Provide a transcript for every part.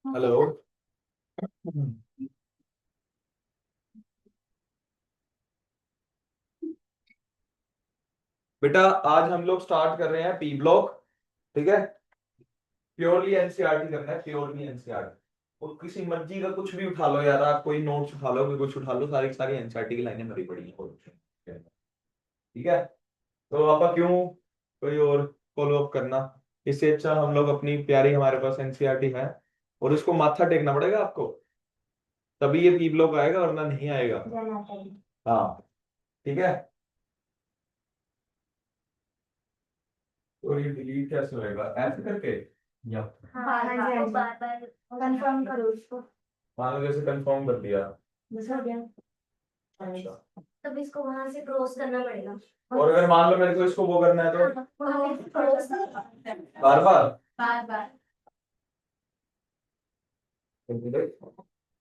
Hello. बेटा, आज हम लोग स्टार्ट कर रहे हैं पी ब्लॉक। ठीक है। प्योरली एनसीईआरटी करना है, प्योरली एनसीईआरटी। और किसी मर्जी का कुछ भी उठा लो यार, आप कोई नोट्स उठा लो, कोई कुछ उठा लो, सारी की सारी एनसीईआरटी की लाइनें भरी पड़ी हैं। ठीक है। तो आपका क्यों कोई और फॉलो अप करना। इससे अच्छा हम लोग अपनी प्यारी, हमारे पास एनसीईआरटी है और इसको माथा टेकना पड़ेगा आपको, तभी ये पी ब्लॉक आएगा, वरना नहीं आएगा। हाँ। ठीक है। तो ये डिलीट कैसे होएगा, ऐसे करके या बार बार कंफर्म करो उसको। मान लो जैसे कंफर्म कर दिया। बस हो गया। अच्छा। तब इसको वहां से क्रॉस करना पड़ेगा। और अगर मान लो मेरे को इसको वो करना है तो cross bar bar, bar bar.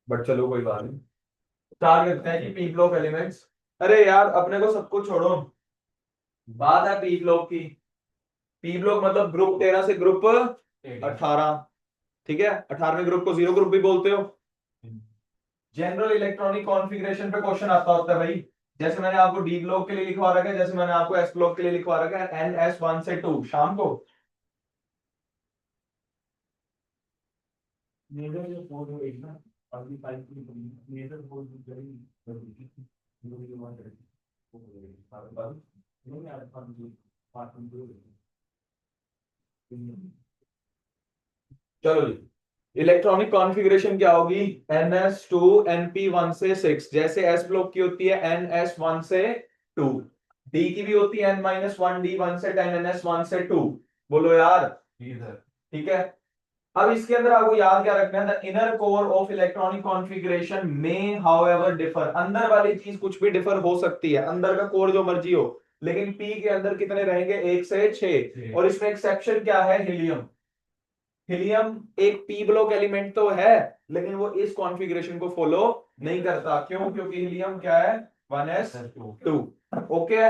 But चलो कोई बात नहीं। स्टार्ट करते हैं कि पी ब्लॉक एलिमेंट्स। अरे यार, अपने को सब कुछ छोड़ो, बात है पी ब्लॉक की। पी ब्लॉक मतलब ग्रुप 13 से ग्रुप 18। ठीक है। 18वें ग्रुप को जीरो ग्रुप भी बोलते हो। जनरल इलेक्ट्रॉनिक कॉन्फ़िगरेशन पे क्वेश्चन आता होता है भाई। जैसे मैंने आपको डी ब्लॉक के लिए लिखवा रखा है, जैसे मैंने आपको एस ब्लॉक के लिए लिखवा रखा है, NS1 से 2 शाम को। मेजर जो बोर्ड है एक ना, अभी फाइल की मेजर बोर्ड वेरी चलो जी। इलेक्ट्रॉनिक कॉन्फ़िगरेशन क्या होगी, NS2 NP1 से 6, जैसे एस ब्लॉक की होती है NS1 से 2, डी की भी होती है N-1 D1 से 10 NS1 से 2। बोलो यार। ठीक है। अब इसके अंदर आपको याद क्या रखना है, the inner core of electronic configuration में हाउएवर डिफर, अंदर वाली चीज कुछ भी डिफर हो सकती है, अंदर का कोर जो मर्जी हो, लेकिन पी के अंदर कितने रहेंगे, 1 से 6। और इसमें एक्सेप्शन क्या है, हीलियम। हीलियम एक पी ब्लॉक एलिमेंट तो है, लेकिन वो इस कॉन्फ़िगरेशन को फॉलो नहीं करता। क्यों? क्योंकि हीलियम क्या है, 1s2। ओके।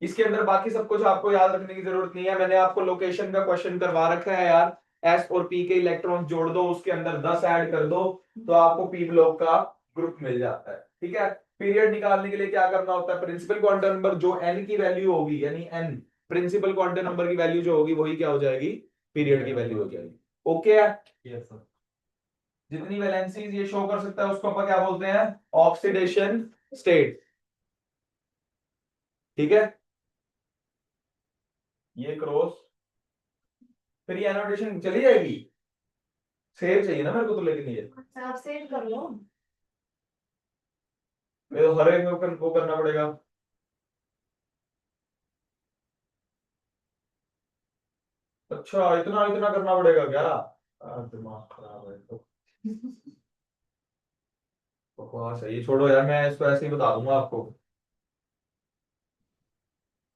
इसके अंदर बाकी सब कुछ आपको याद रखने की जरूरत नहीं है, मैंने आपको लोकेशन का क्वेश्चन करवा रखा है यार। एस और पी के इलेक्ट्रॉन जोड़ दो, उसके अंदर 10 ऐड कर दो, तो आपको पी ब्लॉक का ग्रुप मिल जाता है। ठीक है। पीरियड निकालने के लिए क्या करना होता है, प्रिंसिपल क्वांटम नंबर जो एन की वैल्यू होगी, यानी एन प्रिंसिपल क्वांटम नंबर की वैल्यू जो होगी, वही क्या हो जाएगी, पीरियड की वैल्यू हो जाएगी। ओके है। जितनी वैलेंसीज ये शो कर सकता है उसको अपन क्या बोलते हैं, ऑक्सीडेशन स्टेट। ठीक है। ये क्रॉस, फिर ये एनोटेशन चली जाएगी। सेव चाहिए ना मेरे को तो, लेकिन ये आप सेव कर लो। मेरे को हर एक में वो करना पड़ेगा। अच्छा, इतना इतना करना पड़ेगा क्या, दिमाग खराब है तो। बकवास है ये, छोड़ो यार, मैं इसको ऐसे ही बता दूंगा आपको।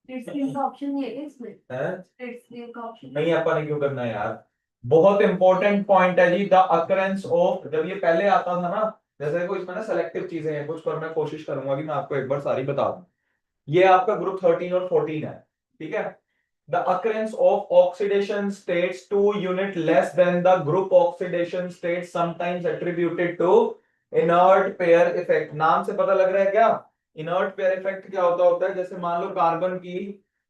स्प्लिट स्क्रीन का ऑप्शन नहीं है क्या इसमें? है। स्प्लिट स्क्रीन का ऑप्शन नहीं, अपन ने क्यों करना है यार। बहुत इंपॉर्टेंट पॉइंट है जी, द अकरेंस ऑफ, जब ये पहले आता था ना, जैसे कोई इसमें ना सेलेक्टिव चीजें हैं कुछ, पर मैं कोशिश करूंगा कि मैं आपको एक बार सारी बता दूं। ये आपका ग्रुप 13 और 14 है। ठीक है। The occurrence of oxidation states 2 unit less than the group oxidation states sometimes attributed to inert pair effect। नाम से पता लग रहा है क्या, inert pair effect क्या होता है, जैसे मान लो कार्बन की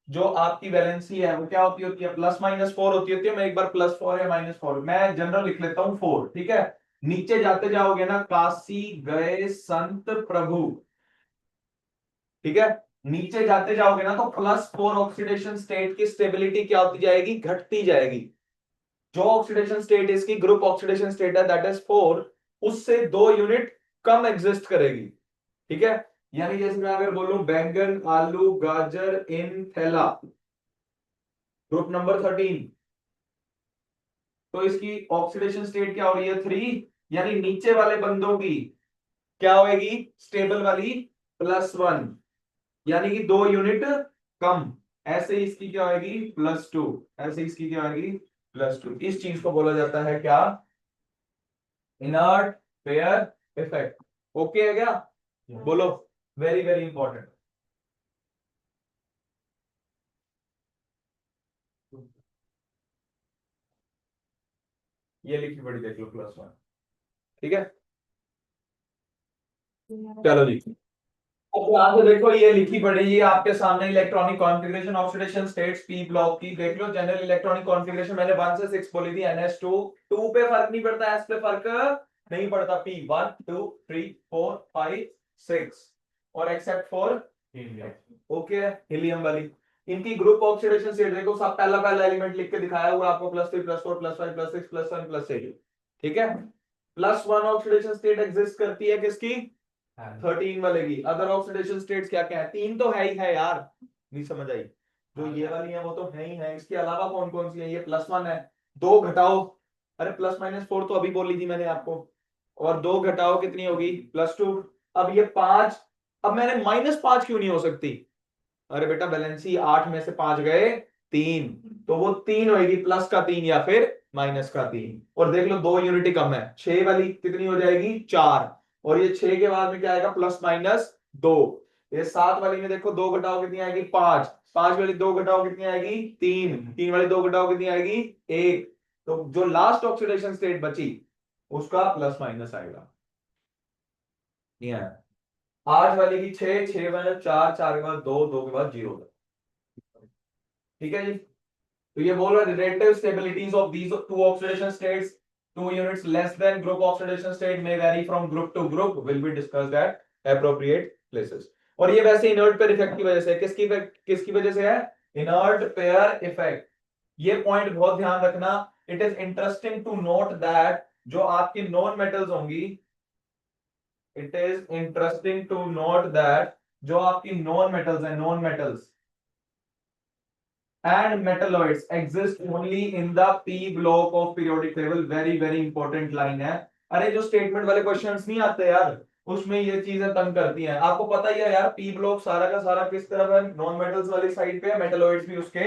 जो आपकी वैलेंसी है वो क्या होती है, +-4 होती है। मैं एक बार +4 या -4, मैं जनरल लिख लेता हूं 4। ठीक है। नीचे जाते जाओगे ना, काशी गए संत प्रभु। ठीक है। नीचे जाते जाओगे ना तो +4 ऑक्सीडेशन स्टेट की स्टेबिलिटी क्या होती जाएगी, घटती जाएगी। जो ऑक्सीडेशन स्टेट इसकी ग्रुप ऑक्सीडेशन स्टेट है, दैट इज 4, उससे 2 यूनिट कम एग्जिस्ट करेगी। ठीक है। यानी जैसे मैं अगर बोलूं बैंगन आलू गाजर इन थैला, ग्रुप नंबर 13, तो इसकी ऑक्सीडेशन स्टेट क्या हो रही है, 3। यानी नीचे वाले बंदों की क्या होगी, स्टेबल वाली +1, यानी कि 2 यूनिट कम। ऐसे ही इसकी क्या होगी, +2। ऐसे इसकी क्या होगी, +2। इस चीज को बोला जाता है क्या, इनर्ट पेयर इफेक्ट। ओके है क्या, बोलो। Very very important. ये लिखी पड़ी देख लो +1। ठीक है, चलो जी। अब यहाँ से देखो ये लिखी पड़ी है आपके सामने electronic configuration oxidation states P block की। देख लो जनरल इलेक्ट्रॉनिक कॉन्फ़िगरेशन मैंने 1 से 6 बोली थी। NH2 2 पे फर्क नहीं पड़ता, S पे फर्क नहीं पड़ता। P 1 2 3 4 5 6 और एक्सेप्ट फॉर ओके हीलियम वाली। इनकी ग्रुप ऑक्सीडेशन स्टेट देखो, सब पहला पहला एलिमेंट लिख के दिखाया हुआ आपको +3 +4 +5 +6 +7 +8। ठीक है, +1 ऑक्सीडेशन स्टेट एग्जिस्ट करती है किसकी? 13 वाले की। अदर ऑक्सीडेशन स्टेट्स क्या क्या है? 3 तो है ही है यार, नहीं समझ आई? जो ये वाली है वो तो है ही है, इसके अलावा कौन कौन सी है? ये +1 है, 2 घटाओ, अरे +-4 तो अभी बोली थी मैंने आपको, और 2 घटाओ कितनी होगी? +2। अब ये 5, अब मैंने -5 क्यों नहीं हो सकती? अरे बेटा बैलेंसी 8 में से 5 गए 3, तो वो 3 होगी, +3 या फिर -3। और देख लो 2 यूनिटी कम है, 6 वाली कितनी हो जाएगी? 4। और ये 6 के बाद में क्या आएगा? +-2। ये 7 वाली में देखो 2 घटाओ कितनी आएगी? 5। 5 वाली 2 घटाओ कितनी आएगी? 3। 3 वाली 2 घटाओ कितनी आएगी? 1। तो जो लास्ट ऑक्सीडेशन स्टेट बची उसका प्लस आएगा। नहीं आया? 8 वाली की 6, 6 वाले 4, 4 के बाद 2, 2 के बाद 0। ठीक है जी। तो ये बोल रहा है relative stabilities of these two oxidation states, 2 units less than group oxidation state may vary from group to group, will be discussed at appropriate places. और ये वैसे इनर्ट पेयर इफेक्ट की वजह से, किसकी वजह से है? Inert pair effect. ये पॉइंट बहुत ध्यान रखना। It is interesting to note that जो आपकी नॉन मेटल्स होंगी, it is interesting to note that जो आपकी नॉन मेटल्स है, non metals and metalloids exist only in the p block of periodic table। very very important line है। अरे जो statement वाले क्वेश्चंस नहीं आते यार, उसमें ये चीजें तंग करती हैं। आपको पता ही है यार, पी ब्लॉक सारा का सारा किस तरफ है? नॉन मेटल्स वाली साइड पे है, मेटलॉइड्स भी उसके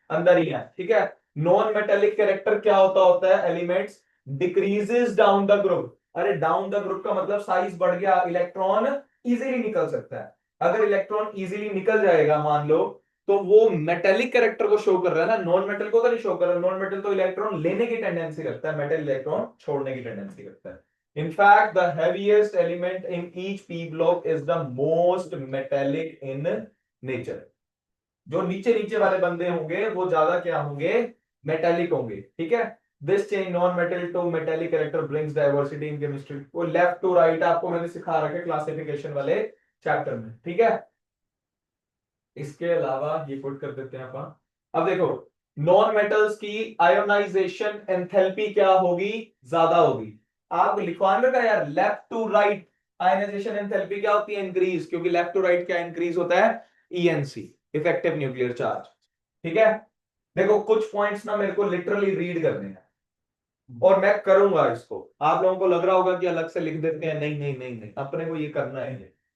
अंदर ही है। ठीक है, नॉन मेटेलिक कैरेक्टर क्या होता है? Elements decreases down the group. अरे डाउन द ग्रुप का मतलब साइज बढ़ गया, इलेक्ट्रॉन इजीली निकल सकता है। अगर इलेक्ट्रॉन इजीली निकल जाएगा मान लो, तो वो मेटेलिक कैरेक्टर को शो कर रहा है ना, नॉन मेटल को तो नहीं शो कर रहा। नॉन मेटल तो इलेक्ट्रॉन लेने की टेंडेंसी रखता है, मेटल इलेक्ट्रॉन छोड़ने की टेंडेंसी रखता है। In fact, the heaviest element in each p block is the most metallic in nature। जो नीचे नीचे वाले बंदे होंगे वो ज्यादा क्या होंगे? मेटेलिक होंगे। ठीक है, this change non metal to metallic character brings diversity in chemistry. वो लेफ्ट टू राइट आपको मैंने सिखा रखा है क्लासिफिकेशन वाले चैप्टर में। ठीक है, इसके अलावा ये पुट कर देते हैं अपन। अब देखो नॉन मेटल्स की आयोनाइजेशन एंथैल्पी क्या होगी? ज्यादा होगी। आप लिखवाने का यार, left to right ionisation enthalpy क्या होती है? इंक्रीज, क्योंकि लेफ्ट टू राइट क्या इंक्रीज होता है? ENC, effective nuclear charge. ठीक है, देखो कुछ पॉइंट्स ना मेरे को लिटरली रीड करने हैं और मैं करूंगा इसको। आप लोगों को लग रहा होगा कि अलग से लिख देते हैं, नहीं नहीं नहीं नहीं, अपने को ये करना है।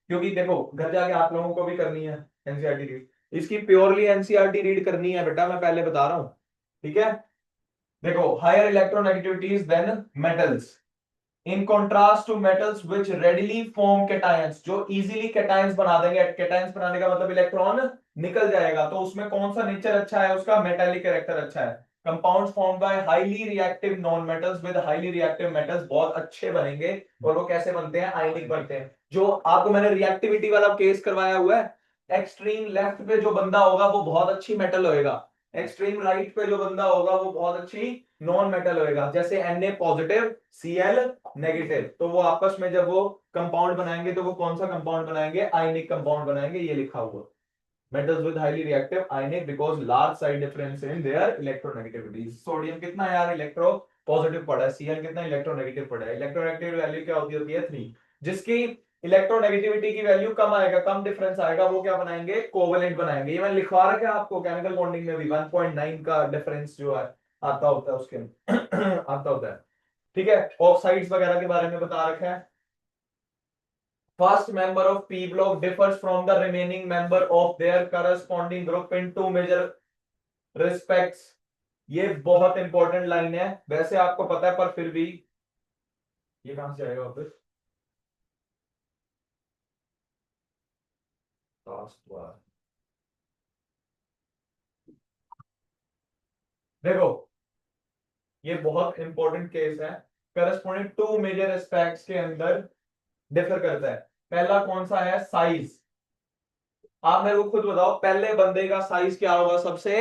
क्योंकि देखो घर जाके आप लोगों को भी करनी है एनसीईआरटी रीड, इसकी प्योरली एनसीईआरटी रीड करनी है बेटा, मैं पहले बता रहा हूं। ठीक है, देखो higher electronegativities than metals in contrast to metals which readily form cations, जो इजीली कैटायंस बना देंगे। कैटायंस बनाने का मतलब इलेक्ट्रॉन निकल जाएगा, तो उसमें कौन सा नेचर अच्छा है? उसका मेटालिक कैरेक्टर अच्छा है। Compounds formed by highly reactive non metals with highly reactive metals बहुत अच्छे बनेंगे। और वो कैसे बनते हैं? आयनिक बनते हैं। जो आपको मैंने रिएक्टिविटी वाला केस करवाया हुआ है, एक्सट्रीम लेफ्ट पे जो बंदा होगा वो बहुत अच्छी मेटल होएगा, एक्सट्रीम राइट पे जो बंदा होगा वो बहुत अच्छी नॉन मेटल होएगा। जैसे Na पॉजिटिव, Cl नेगेटिव, तो वो आपस में जब वो कंपाउंड बनाएंगे तो वो कौन सा कंपाउंड बनाएंगे? आयनिक कंपाउंड बनाएंगे। ये लिखा हुआ metals with highly reactive ionic because large side difference in their electronegativity। Sodium कितना यार इलेक्ट्रो पॉजिटिव पड़ा है, Cl कितना इलेक्ट्रोनेगेटिव पड़ा है। इलेक्ट्रोनेगेटिव वैल्यू क्या होती है? 3। जिसकी इलेक्ट्रोनेगेटिविटी की वैल्यू कम आएगा, कम डिफरेंस आएगा, वो क्या बनाएंगे? कोवेलेंट बनाएंगे। ये मैंने लिखवा रखा है आपको केमिकल बॉन्डिंग में भी 1.9 का डिफरेंस जो है आता होता है उसके आता होता है। ठीक है, ऑक्साइड्स वगैरह के बारे में बता रखा है। First member of P block differs from the remaining member of their corresponding group in two major respects। ये बहुत इंपॉर्टेंट लाइन है, वैसे आपको पता है पर फिर भी ये कहां से आएगा वापस? देखो ये बहुत इंपॉर्टेंट केस है, करस्पॉन्डिंग टू मेजर एस्पेक्ट्स के अंदर डिफर करता है। पहला कौन सा है, साइज। आप मेरे को खुद बताओ, पहले बंदे का साइज क्या होगा, सबसे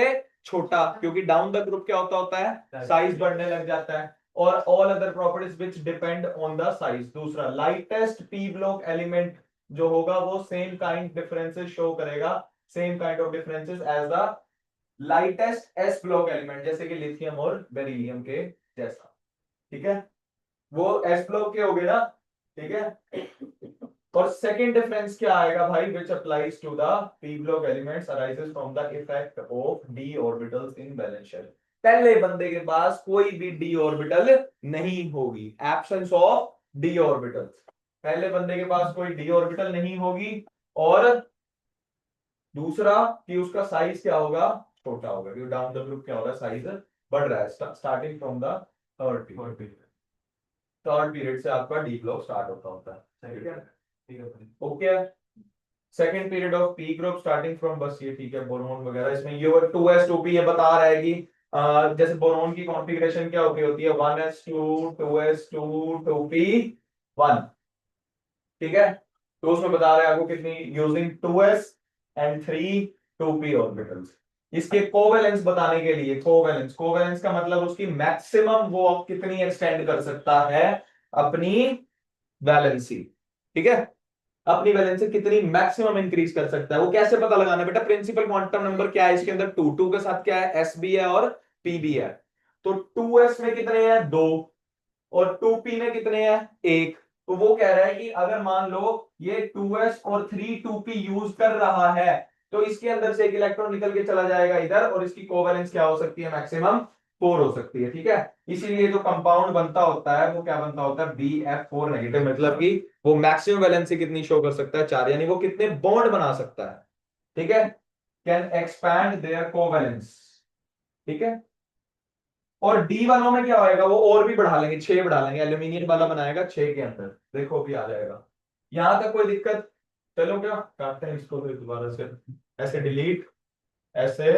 छोटा, क्योंकि डाउन द ग्रुप क्या होता है, साइज बढ़ने लग जाता है। और all other properties which depend on the size. दूसरा, लाइटेस्ट पी ब्लॉक एलिमेंट जो होगा वो सेम काइंड डिफरेंसेस शो करेगा, same kind of differences as the lightest s block element, जैसे कि लिथियम और बेरिलियम के जैसा। ठीक है, वो एस ब्लॉक के हो गए ना। ठीक है, और सेकंड डिफरेंस क्या आएगा भाई, which applies to the p block elements arises from the effect of d orbitals in valence shell। पहले बंदे के पास कोई भी d ऑर्बिटल नहीं होगी, एब्सेंस ऑफ d ऑर्बिटल्स। पहले बंदे के पास कोई d ऑर्बिटल नहीं होगी। और दूसरा कि उसका साइज क्या होगा, छोटा होगा, क्योंकि डाउन द ग्रुप क्या होगा, साइज बढ़ रहा है, starting from the third period. Third period से आपका डी ब्लॉक स्टार्ट होता है। ठीक है, okay. Second period of P group starting from, बस ये ठीक है, बोरोन वगैरह इसमें ये 2s2p ये बता रहा है कि जैसे बोरोन की कॉन्फ़िगरेशन क्या होती है 1s2 2s2 2p1। ठीक है, तो उसमें बता रहा है आपको कितनी, using 2s and 3 2p orbitals. इसके कोवेलेंस बताने के लिए, कोवेलेंस, कोवेलेंस का मतलब उसकी मैक्सिमम वो कितनी एक्सटेंड कर सकता है अपनी वैलेंसी। ठीक है, अपनी वैलेंसी कितनी मैक्सिमम इंक्रीज कर सकता है, वो कैसे पता लगाना है बेटा, प्रिंसिपल क्वांटम नंबर क्या है इसके अंदर, 2 के साथ क्या है, एस भी है और पी भी है। तो 2s में कितने हैं, 2, और 2p में कितने हैं, 1। तो वो कह रहा है कि अगर मान लो ये 2s और 3 2p यूज कर रहा है, तो इसके अंदर से एक इलेक्ट्रॉन निकल के चला जाएगा इधर, और इसकी कोवेलेंस क्या हो सकती है, मैक्सिमम 4 हो सकती है। ठीक है, इसीलिए जो कंपाउंड बनता होता है वो क्या बनता होता है, BF4 नेगेटिव, मतलब कि वो मैक्सिमम वैलेंसी कितनी शो कर सकता है, 4, यानी वो कितने बॉन्ड बना सकता है। ठीक है, कैन एक्सपैंड देयर कोवेलेंस। ठीक है, और डी वालों में क्या होएगा, वो और भी बढ़ा लेंगे, 6 बढ़ा लेंगे, एल्यूमिनियम वाला बनाएगा 6 के अंदर, देखो भी आ जाएगा। यहां तक कोई दिक्कत, चलो क्या काटते हैं इसको फिर दोबारा से, ऐसे डिलीट, ऐसे,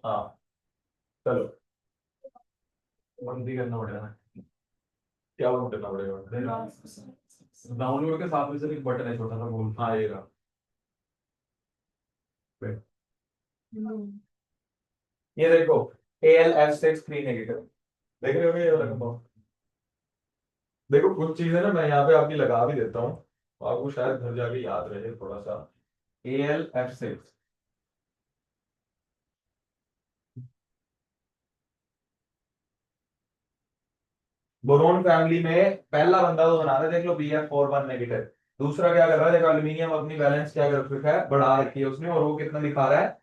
हाँ चलो, बंद भी करना पड़ेगा। क्या बंद करना पड़ेगा, डाउनलोड के साथ में से एक बटन है छोटा सा गोल। हाँ ये रहा। ये देखो AlF6 3 नेगेटिव, देख रहे हो ये वाला कंपाउंड। देखो कुछ चीजें ना मैं यहाँ पे आपकी लगा भी देता हूँ, आपको शायद घर जाके याद रहे थोड़ा सा। AlF6, बोरोन फैमिली में पहला बंदा तो बना रहा है, देख लो BF41 नेगेटिव। दूसरा क्या कर रहा है, देखो एल्यूमिनियम अपनी बैलेंस क्या कर रखा है, बढ़ा रखी है उसने, और वो कितना दिखा रहा है,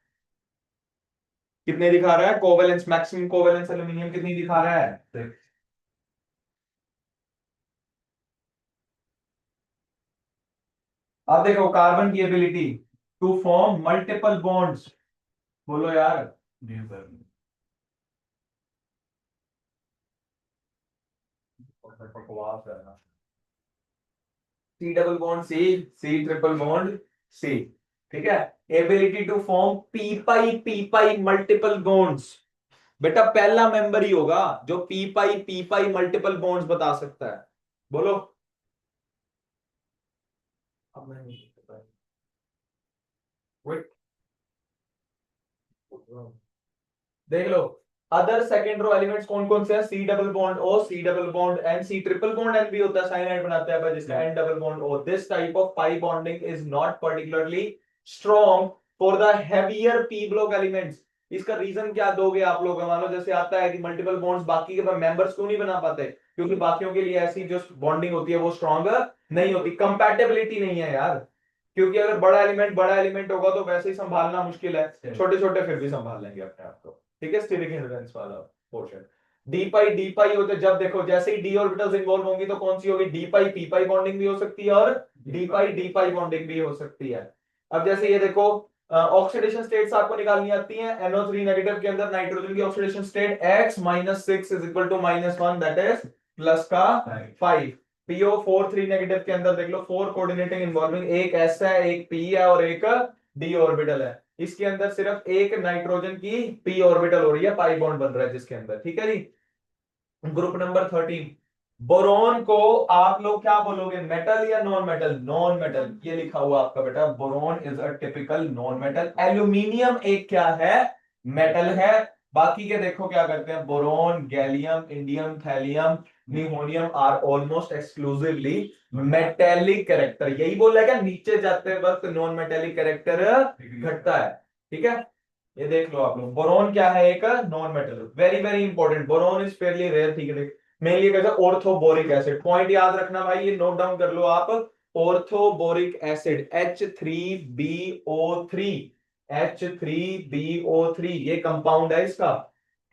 कितने दिखा रहा है, कोवेलेंस, मैक्सिमम कोवेलेंस एल्यूमिनियम कितनी दिखा रहा है, देख। अब देखो कार्बन की ability to form multiple bonds, बोलो यार। जी सर। बकवास है ना, C double bond C triple bond C। ठीक है, ability to form p pi multiple bonds, बेटा पहला मेंबर ही होगा जो पी पाई मल्टीपल बॉन्ड्स बता सकता है, बोलो। अब मैं नहीं बता- Wait, देख लो, अदर सेकेंड रो एलिमेंट्स कौन कौन से हैं, C double bond O, C double bond N, C triple bond N भी होता है, साइनाइड बनाते हैं, जिसका N double bond O। This type of pi bonding is not particularly strong for the heavier P block elements. इसका reason क्या दोगे आप लोग, मान लो जैसे आता है कि मल्टीपल बॉन्ड्स बाकी के मेंबर्स क्यों नहीं बना पाते, क्योंकि बाकियों के लिए ऐसी जो बॉन्डिंग होती है वो स्ट्रॉन्ग नहीं होती, कंपैटिबिलिटी नहीं है यार। क्योंकि अगर बड़ा एलिमेंट होगा तो वैसे ही संभालना मुश्किल है, छोटे छोटे फिर भी संभाल लेंगे अपने आप को। ठीक है, स्टीरिक हिंड्रेंस वाला पोर्शन। डी पाई होते, जब देखो जैसे ही डी ऑर्बिटल्स इन्वॉल्व होंगी तो कौन सी होगी, डी पाई पी पाई बॉन्डिंग भी हो सकती है, और डी पाई बॉन्डिंग भी हो सकती है। अब जैसे ये देखो ऑक्सीडेशन स्टेट्स आपको निकालनी आती है, NO3 नेगेटिव के अंदर नाइट्रोजन की oxidation state X-6 is equal to -1, that is plus का 5। PO43 नेगेटिव के अंदर देख लो 4 कोऑर्डिनेटिंग इन्वॉल्विंग, एक S है, एक P है और एक D ऑर्बिटल है। इसके अंदर सिर्फ एक नाइट्रोजन की पी ऑर्बिटल हो रही है, पाई बॉन्ड बन रहा है जिसके अंदर, ठीक है जी। ग्रुप नंबर 13, बोरोन को आप लोग क्या बोलोगे, मेटल या नॉन मेटल? नॉन मेटल, ये लिखा हुआ आपका बेटा, boron is a typical non metal. Aluminium एक क्या है, मेटल है। बाकी के देखो क्या करते हैं, boron, gallium, indium, thallium, nihonium are almost exclusively metallic character. यही बोल रहा है क्या, नीचे जाते वक्त नॉन मेटेलिक कैरेक्टर घटता है, ठीक है। ये देख लो आप लोग, बोरोन क्या है, एक non metal, very very important. Boron is fairly rare, ठीक है। मेनली कैसा, ऑर्थोबोरिक एसिड, पॉइंट याद रखना भाई, ये नोट डाउन कर लो आप। ऑर्थोबोरिक एसिड H3BO3, H3BO3 ये कंपाउंड है इसका,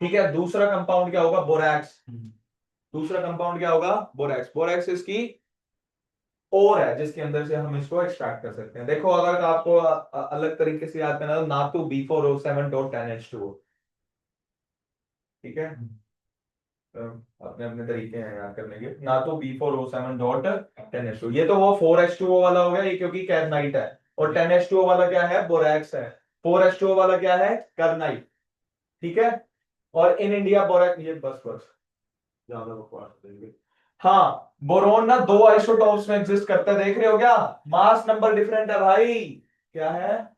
ठीक है। दूसरा कंपाउंड क्या होगा, बोरैक्स। दूसरा कंपाउंड क्या होगा, बोरैक्स। बोरैक्स इसकी और है जिसके अंदर से हम इसको एक्सट्रैक्ट कर सकते हैं। देखो अगर आपको अलग तरीके से याद करना, ना तो B4O7.10H2O, ठीक है। अपने अपने तरीके हैं याद करने के, ना तो B4O7.10H2, ये तो वो 4H2O वाला हो गया ये, क्योंकि कैरनाइट है। और 10H2O वाला क्या है, बोरैक्स है। 4H2O वाला क्या है, करनाइट, ठीक है। और इन इंडिया बोरैक्स, ये बस बस ज्यादा बकवास करेंगे। हाँ, बोरोन ना दो आइसोटोप्स में एग्जिस्ट करता है, देख रहे हो क्या, मास नंबर डिफरेंट है भाई। क्या है,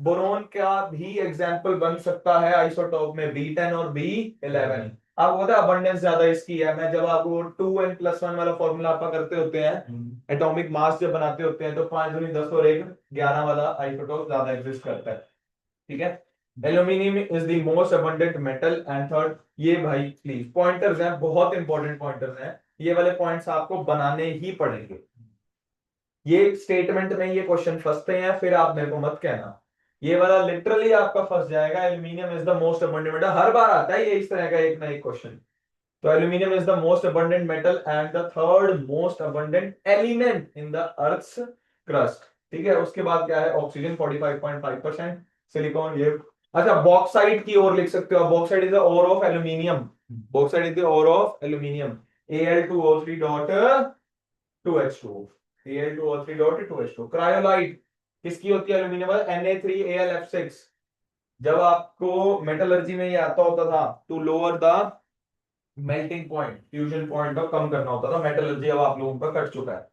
बोरोन का भी एग्जाम्पल बन सकता है आइसोटोप में, B10 और B11। आपको पता है अबंडेंस ज्यादा इसकी है। मैं जब आपको 2n+1 वाला फॉर्मूला आपका करते होते हैं, एटॉमिक मास जब बनाते होते हैं, तो 5 दूनी 10 और 1 11 वाला आइसोटोप ज्यादा एग्जिस्ट करता है, ठीक है। Aluminium is the most abundant metal and third. ये भाई प्लीज पॉइंटर्स हैं, बहुत इंपॉर्टेंट पॉइंटर्स हैं, ये वाले पॉइंट्स आपको बनाने ही पड़ेंगे। ये स्टेटमेंट में ये क्वेश्चन फंसते हैं, फिर आप मेरे को मत कहना, ये वाला लिटरली आपका फंस जाएगा। Aluminium is the most abundant metal, हर बार आता है ये इस तरह का एक ना एक क्वेश्चन। तो aluminium is the most abundant metal and the third most abundant element in the earth's crust, ठीक है। उसके बाद क्या है, ऑक्सीजन 45.5%, सिलिकॉन ये। अच्छा, बॉक्साइट की ओर लिख सकते हो, bauxite is the ore of aluminium, bauxite is the ore of aluminium. Al2O3.2H2O, Al2O3.2H2O। Cryolite किसकी होती है, एल्यूमिनियम, Na3Al(F6). जब आपको मेटलर्जी में ये आता होता था, to lower the melting point, fusion point को कम करना होता था, मेटलर्जी अब आप लोगों का कट चुका है,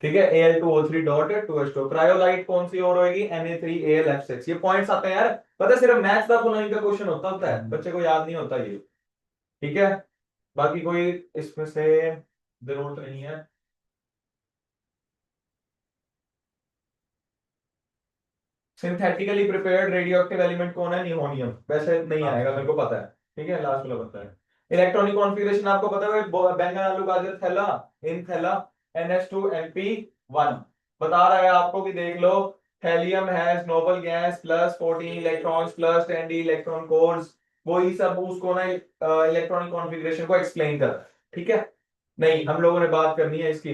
ठीक है। Al2O3.2H2O। क्रायोलाइट कौन सी और होगी, Na3Al(F6). ये पॉइंट्स आते हैं यार, पता है, सिर्फ मैथ्स का पुनः का क्वेश्चन होता है, बच्चे को याद नहीं होता ये, ठीक है। बाकी कोई इसमें से जरूरत नहीं है। सिंथेटिकली प्रिपेयर्ड रेडियोएक्टिव एलिमेंट कौन है, नियोनियम। वैसे नहीं आएगा, मेरे को पता है, ठीक है, लास्ट वाला पता है। इलेक्ट्रॉनिक कॉन्फ़िगरेशन आपको पता है, बैंगन आलू गाजर थैला, इन थैला, NH2NP1 बता रहा है आपको कि देख लो, thallium has noble gas plus 14 electrons plus 10 d electron cores. वही सब उसको ना इलेक्ट्रॉनिक कॉन्फ़िगरेशन को एक्सप्लेन कर रहा है, ठीक है। नहीं, हम लोगों ने बात करनी है इसकी,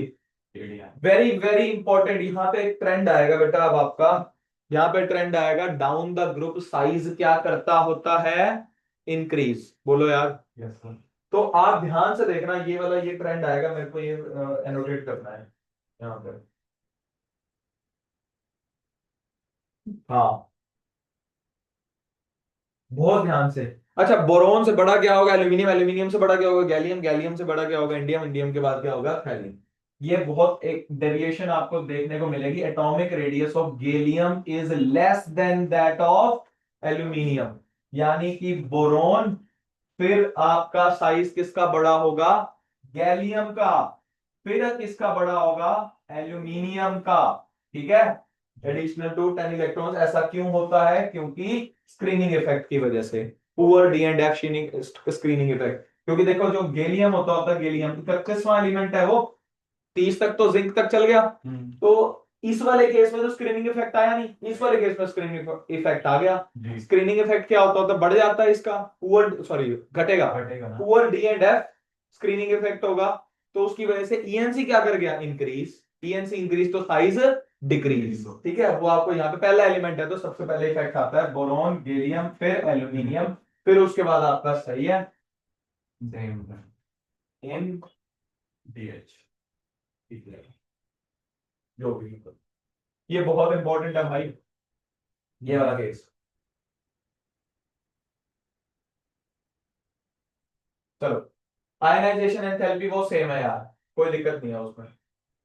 वेरी वेरी इंपॉर्टेंट। यहाँ पे एक ट्रेंड आएगा बेटा अब आपका, यहाँ पे ट्रेंड आएगा, डाउन द ग्रुप साइज क्या करता होता है, इंक्रीज। बोलो यार, यस सर। तो आप ध्यान से देखना, ये वाला ये ट्रेंड आएगा, मेरे को ये एनोटेट करना है यहाँ पे। हाँ, बहुत ध्यान से। अच्छा, बोरोन से बड़ा क्या होगा, एल्यूमिनियम। एल्यूमिनियम से बड़ा क्या होगा, गैलियम। गैलियम से बड़ा क्या होगा, इंडियम। इंडियम के बाद क्या होगा, थैलियम। ये बहुत एक डेविएशन आपको देखने को मिलेगी। Atomic radius of gallium is less than that of aluminium, यानी कि बोरोन, फिर आपका साइज किसका बड़ा होगा, गैलियम का, फिर किसका बड़ा होगा, एल्यूमिनियम का, ठीक है। Additional to 10 electrons. ऐसा क्यों होता है, क्योंकि स्क्रीनिंग इफेक्ट की वजह से, poor D and F screening effect. क्योंकि देखो जो गैलियम होता है, गैलियम 31वां एलिमेंट है वो, 30 तक तो जिंक तक चल गया, तो इस वाले केस में तो स्क्रीनिंग इफेक्ट आया नहीं, इस वाले केस में स्क्रीनिंग इफेक्ट आ गया। स्क्रीनिंग इफेक्ट क्या होता है, बढ़ जाता है इसका, पुअर सॉरी घटेगा, poor D and F screening effect होगा, तो उसकी वजह से ईएनसी क्या कर गया, इंक्रीज। ईएनसी इंक्रीज तो साइज डिक्रीज, ठीक है। वो आपको यहाँ पे पहला एलिमेंट है, तो सबसे पहले इफेक्ट आता है बोरॉन, गैलियम, फिर एल्यूमिनियम, फिर उसके बाद आपका सही है एन डीएच, जो भी, ये बहुत इंपॉर्टेंट है भाई। ये वाला केस। चलो, आयनाइजेशन एंथैल्पी वो सेम है यार, कोई दिक्कत नहीं है उसमें।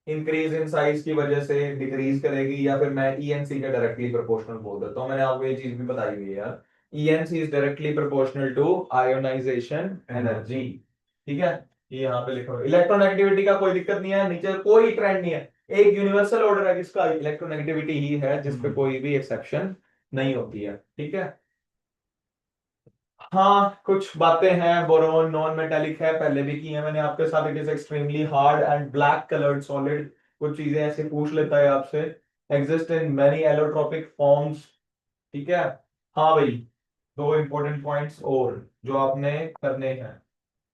इंक्रीज इन साइज की वजह से डिक्रीज करेगी, या फिर मैं ईएनसी के डायरेक्टली प्रोपोर्शनल बोल देता हूँ, मैंने आपको ये चीज भी बताई हुई है यार। ENC is directly proportional to ionisation energy. ठीक है, ये यहाँ पे लिखा हुआ है। इलेक्ट्रोनेगेटिविटी का कोई दिक्कत नहीं है, नीचे कोई ट्रेंड नहीं है। एक यूनिवर्सल ऑर्डर है जिसका इलेक्ट्रोनेगेटिविटी ही है, जिसपे कोई भी एक्सेप्शन नहीं होती है। ठीक है, हाँ कुछ बातें हैं। बोरोन नॉन मेटेलिक है, पहले भी की है मैंने आपके साथ। It is extremely hard and black coloured solid. कुछ चीजें ऐसे पूछ लेता है आपसे। Exist in many allotropic forms. ठीक है, हाँ भाई, दो इंपॉर्टेंट पॉइंट्स और जो आपने करने हैं,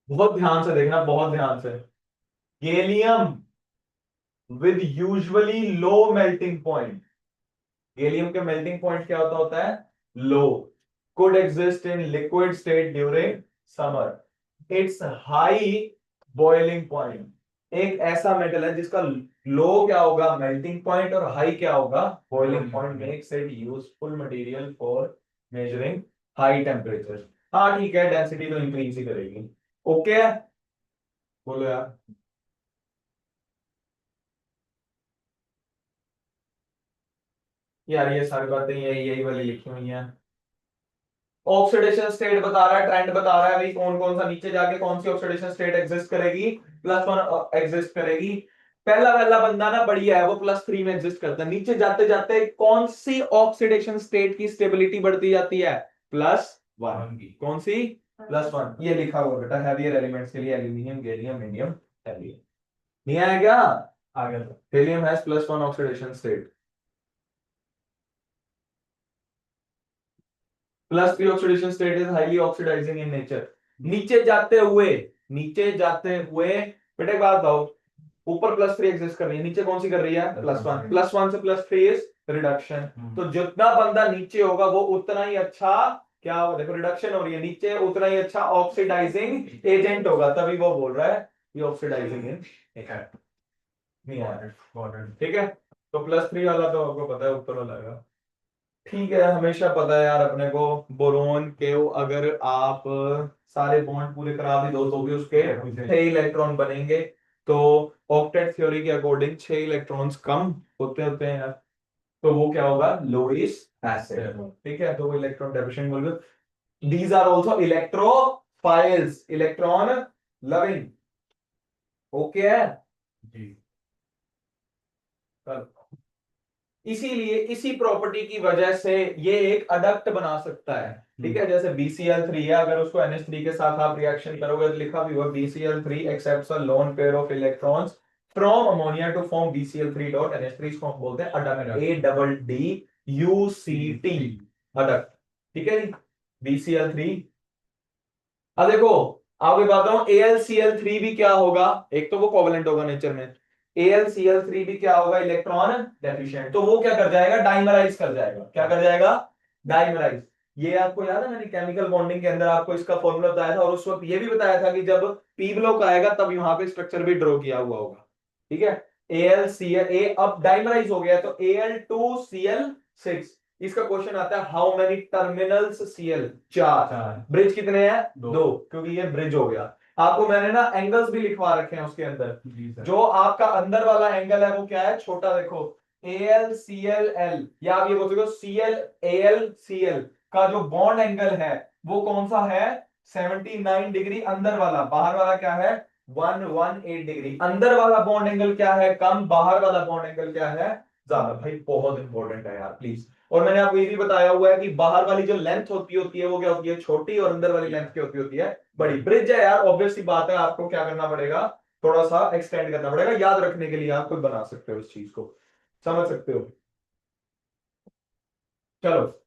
बहुत ध्यान से देखना, बहुत ध्यान से। Gallium with usually low melting point. Gallium के मेल्टिंग पॉइंट क्या होता है? लो। could exist in liquid state during summer. Its high boiling point. एक ऐसा मेटल है जिसका लो क्या होगा? मेल्टिंग पॉइंट, और हाई क्या होगा? Boiling point. Makes it useful material for measuring high temperature. हाँ ठीक है, डेंसिटी तो इंक्रीज ही करेगी। ओके, बोलो यार। यार ये सारी बातें यही यही वाली लिखी हुई हैं। ऑक्सीडेशन स्टेट बता रहा है, ट्रेंड बता रहा है भाई, कौन कौन सा नीचे जाके कौन सी ऑक्सीडेशन स्टेट एग्जिस्ट करेगी? +1 एग्जिस्ट करेगी। पहला वाला बंदा ना बढ़िया है, वो +3 में एग्जिस्ट करता है। नीचे जाते जाते कौन सी ऑक्सीडेशन स्टेट की स्टेबिलिटी बढ़ती जाती है? +1 की। कौन सी? +1। ये लिखा हुआ बेटा, हैवियर एलिमेंट्स के लिए एल्यूमिनियम, गैलियम, इंडियम, हेलियम। नहीं आया क्या? आ गया। Helium has +1 oxidation state. +3 oxidation state is highly oxidising in nature. नीचे जाते हुए, नीचे जाते हुए बेटा एक बात बताओ, ऊपर +3 एग्जिस्ट कर रही है, नीचे कौन सी कर रही है? +1। +1 से +3 इज रिडक्शन। तो जितना बंदा नीचे होगा वो उतना ही अच्छा, क्या होगा? देखो रिडक्शन हो रही है नीचे, उतना ही अच्छा ऑक्सीडाइजिंग एजेंट होगा। तभी वो बोल रहा है ये ऑक्सीडाइजिंग इन इफेक्ट। नहीं आया? ठीक है, तो +3 वाला तो आपको पता है, ऊपर वाला है। ठीक है, हमेशा पता है यार अपने को, बोरोन के अगर आप सारे बॉन्ड पूरे करा भी दो तो भी उसके 6 इलेक्ट्रॉन बनेंगे। तो ऑक्टेट थ्योरी के अकॉर्डिंग 6 इलेक्ट्रॉन्स कम होते होते हैं यार, तो वो क्या होगा? Lewis acid. ठीक है, तो वो इलेक्ट्रॉन डेफिशिएंट बोल गए। These are also electrophiles, electron loving. Okay है जी। इसीलिए इसी प्रॉपर्टी की वजह से ये एक अडक्ट बना सकता है। ठीक है, जैसे BCl3 है, अगर उसको NH3 के साथ आप रिएक्शन करोगे तो लिखा भी हुआ BCl3 accepts a lone pair of electrons from ammonia to form BCl3 dot NH3। इसको हम बोलते हैं अडक्ट, ADDUCT, अडक्ट। ठीक है जी, BCl3। अब देखो, आपको बताता हूं AlCl3 भी क्या होगा। एक तो वो कोवेलेंट होगा नेचर में, AlCl3 भी क्या होगा? Electron deficient. तो वो क्या कर जाएगा? डाइमराइज कर जाएगा। क्या कर जाएगा? डाइमराइज। ये आपको याद है, मैंने केमिकल बॉन्डिंग के अंदर आपको इसका फॉर्मूला बताया था, और उस वक्त ये भी बताया था कि जब पी ब्लॉक आएगा तब वहां पे स्ट्रक्चर भी ड्रॉ किया हुआ होगा। ठीक है, AlCl अब डाइमराइज हो गया तो Al2Cl6। इसका क्वेश्चन आता है how many terminals Cl? 4। Bridge कितने हैं? 2, क्योंकि ये ब्रिज हो गया। आपको मैंने ना एंगल्स भी लिखवा रखे हैं उसके अंदर। जो आपका अंदर वाला एंगल है वो क्या है? छोटा देखो, AlClL, या आप ये बोल सकते हो ClAlCl का जो बॉन्ड एंगल है वो कौन सा है? 79 डिग्री। अंदर वाला, बाहर वाला क्या है? 118 डिग्री। अंदर वाला बॉन्ड एंगल क्या है? कम। बाहर वाला बॉन्ड एंगल क्या है? ज्यादा। भाई बहुत इंपॉर्टेंट है यार, प्लीज। और मैंने आपको ये भी बताया हुआ है कि बाहर वाली जो लेंथ होती है वो क्या होती है? छोटी, और अंदर वाली लेंथ क्या होती है? बड़ी। ब्रिज है यार, ऑब्वियस सी बात है, आपको क्या करना पड़ेगा? थोड़ा सा एक्सटेंड करना पड़ेगा। याद रखने के लिए आप खुद बना सकते हो इस चीज को, समझ सकते हो। चलो,